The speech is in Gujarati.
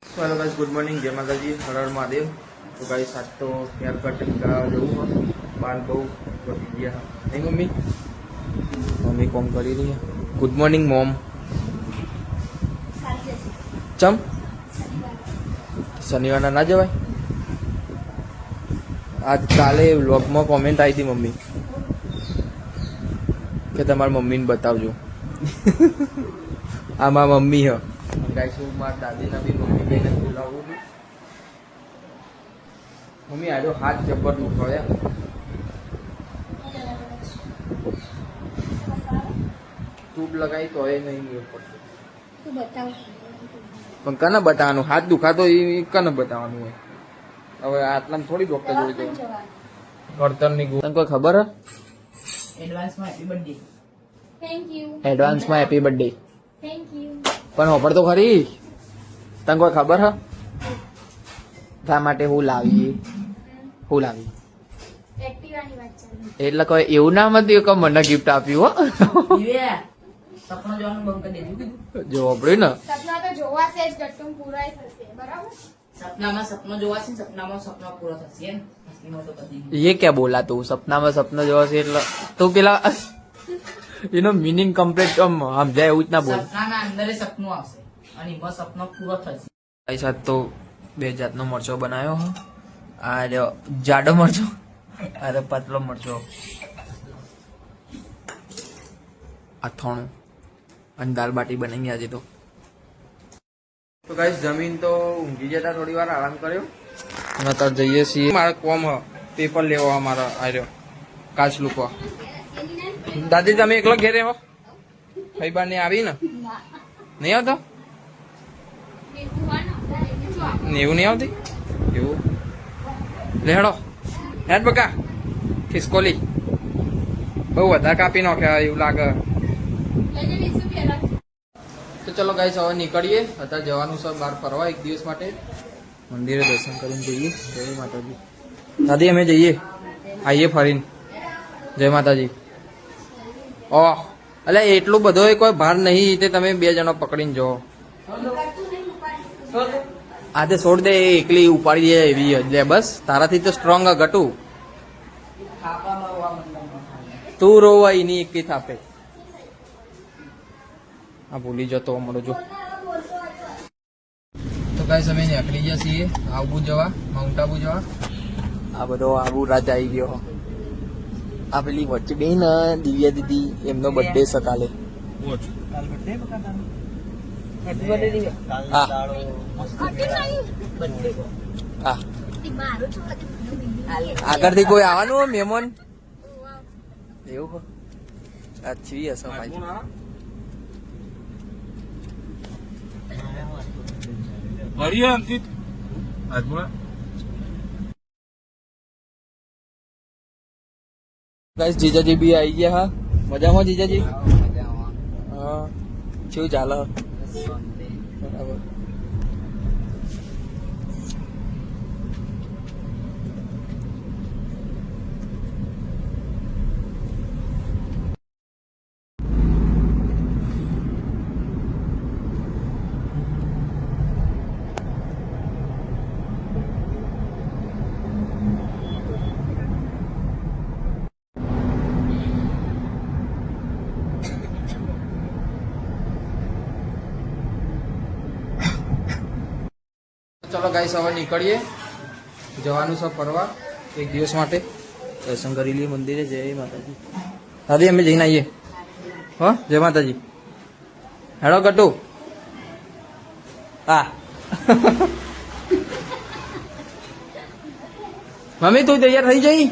हेलो गाइस, गुड मॉर्निंग, जय माता जी, हर हर महादेव। तो गाइस आज तो हेयर कटिंग का जरूर बाल बहु बची गया नहीं मम्मी मम्मी कॉम करी रही है। Good morning mom. चम शनिवार ना जवाय आज काले व्लॉग में कॉमेंट आई थी मम्मी के तमार मम्मी ने बतावजो आ मार मम्मी है गाइस हूँ मार दादी ना भी मम्मी कहीने बोलावू मम्मी आज हाथ जबर दुखावे ट्यूब लगाई तो ये नहीं मेल पड़तो तू बताव पण कने बतावવાનું हाथ दुखातो એ કને बतावવાનું હોય હવે આટલામાં થોડી ડોક્ટર જોઈ તો કર્તનની તને કોઈ ખબર હે એડવાન્સમાં હેપી બર્થડે થેન્ક યુ એડવાન્સમાં હેપી બર્થડે થેન્ક યુ પણ હોપડ તો ખરી તને કોઈ ખબર હે તા માટે હું લાવી એક્ટિવાની વાત ચાલે એટલે કોઈ એવું ના મત કે મને ગિફ્ટ આપ્યું હો દિવ્યા સપનું જોવાનું બંધ કરી દેજો કીધું જો આપણે ને સપના તો જોવાશે જ ગટ્ટુમ પૂરાય થશે બરાબર સપનામાં સપનો જોવાશે ને સપનામાં સપનો પૂરો થશે એમ અસલીમાં તો કદી નહીં. ये क्या बोला तू सपनाમાં સપનો જોવા છે એટલે તું પેલા એનો મીનિંગ કમ્પ્લીટ સમજાય એવું જ ના બોલ સપનાના અંદર એ સપનું આવશે અને એમાં સપનો પૂરો થશે ભાઈ સાથ તો બે જાતનો મરચો બનાવ્યો હો આ રહ્યો જાડો મરચો અરે પતલો મરચો અથાણું અને દાલ બાટી બનાવી આજે તો ગાઈસ જમીન તો ઊંઘી જતા થોડી વાર આરામ કર્યો અને અત્યારે જઈએ છીએ મારે કોમ હ પેપર લેવા મારા આવ્યો કાચ લૂકવા દાદી તમે એકલો ઘેરે હો ભાઈ બાર ને આવી ને નહીં આવતો એવું નહીં આવતી એવું લે હેડો હેડ બકા ખિસકોલી બહુ વધારે કાપી નાખ્યા એવું લાગે તો ચલો ગાઈસ હવે નીકળીએ અત્યારે જવાનું છે બહાર ફરવા એક દિવસ માટે મંદિરે દર્શન કરીને જઈએ જય માતાજી દાદી અમે જઈએ આવીએ ફરીને જય માતાજી ઓહ એટલે એટલું બધો કોઈ ભાર નહીં તે તમે બે જણો પકડીને જાઓ આ તે છોડ દે એકલી ઉપાડી દે એવી એટલે બસ તારાથી તો સ્ટ્રોંગ ઘટું ખાવામાં રોવા મંડળમાં તું રોવા એની એકી થાપે આ ભૂલી જતો મળો જો તો ગાઈસ અમે નીકળી ગયા છીએ આબુ જવા માઉન્ટ આબુ જવા આ બધો આબુ રાજ આવી ગયો આ પેલી વચ્ચે બેન દિવ્યા દીદી એમનો બર્થડે છે કાલે કાલ બર્થડે બકાતાનો હેપી બર્થડે દિવ્યા હા બર્થડે હા આગળથી કોઈ આવવાનું હોય મહેમાન એવું હો અચ્છી હશે ભાઈ ગાઈસ જીજાજી બી આવી ગયા હા મજામાં જીજાજી હા શું ચાલે બરાબર ચલો ગાઈસ હવે નીકળીએ જવાનું છે ફરવા એક દિવસ માટે દર્શન કરી લઈએ મંદિરે જય માતાજી દાદી અમે જઈને આવીએ હો જય માતાજી હેડો કટુ હા મમ્મી તું તૈયાર થઈ જઈ